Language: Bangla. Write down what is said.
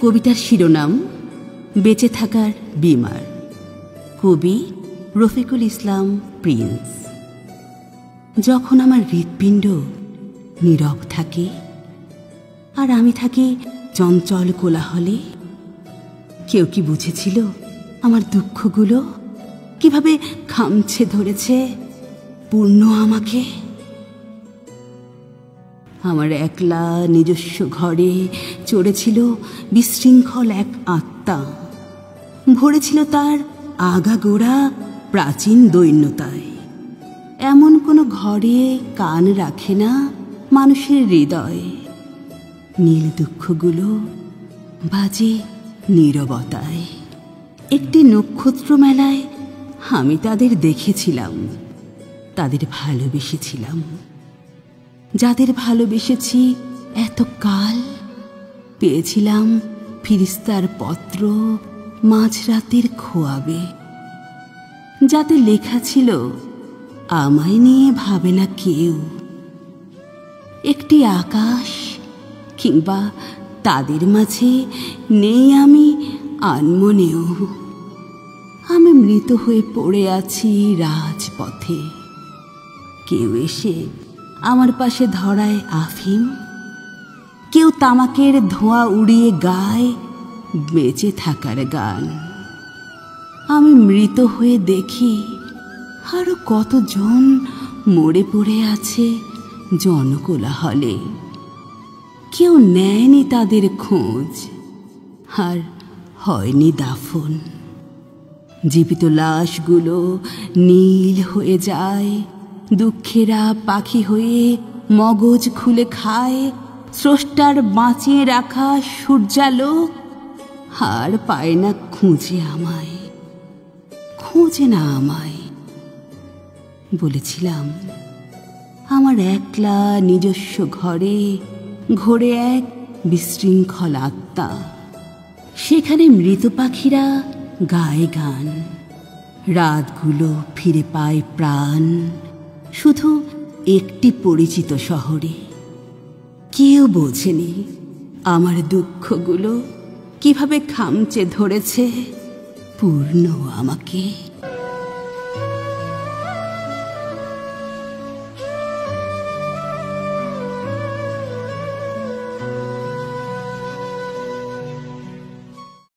কবিতার শিরোনাম বেঁচে থাকার বিমার। কবি রফিকুল ইসলাম প্রিন্স। যখন আমার হৃৎপিণ্ড নীরব থাকে আর আমি থাকি চঞ্চল কোলাহলে, কেউ কি বুঝেছিল আমার দুঃখগুলো কিভাবে খামছে ধরেছে পূর্ণ আমাকে? আমার একলা নিজস্ব ঘরে চড়েছিল বিশৃঙ্খল এক আত্মা, ভরেছিল তার আগাগোড়া প্রাচীন দৈন্যতায়। এমন কোনো ঘরে কান রাখে না মানুষের হৃদয়। নীল দুঃখগুলো বাজে নীরবতায়। একটি নক্ষত্র মেলায় আমি তাদের দেখেছিলাম, তাদের ভালোবেসেছিলাম। যাদের ভালোবেসেছি এতকাল, পেয়েছিলাম ফিরিস্তার পত্র মাঝরাতের খোয়াবে, যাতে লেখা ছিল আমায় নিয়ে ভাবে না কেউ। একটি আকাশ কিংবা তাদের মাঝে নেই আমি আনমনেও। আমি মৃত হয়ে পড়ে আছি রাজপথে। কেউ এসে আমার পাশে ধরায় আফিম, কেউ তামাকের ধোঁয়া উড়িয়ে গায় বেঁচে থাকার গান। আমি মৃত হয়ে দেখি আরো কতজন মরে পড়ে আছে জনকোলাহলে। কেউ নেয়নি তাদের খোঁজ, আর হয়নি দাফন। জীবিত লাশগুলো নীল হয়ে যায়, দুঃখেরা পাখি হয়ে মগজ খুলে খায়। স্রষ্টার বাঁচিয়ে রাখা সূর্যালোক আর পায় না খুঁজে আমায়, খোঁজে না আমায়। বলেছিলাম আমার একলা নিজস্ব ঘরে ঘোরে এক বিশৃঙ্খল আত্মা। সেখানে মৃত পাখিরা গায়ে গান, রাতগুলো ফিরে পায় প্রাণ শুধু একটি পরিচিত শহরে। কেউ বোঝেনি আমার দুঃখগুলো কিভাবে খামচে ধরেছে পূর্ণ আমাকে।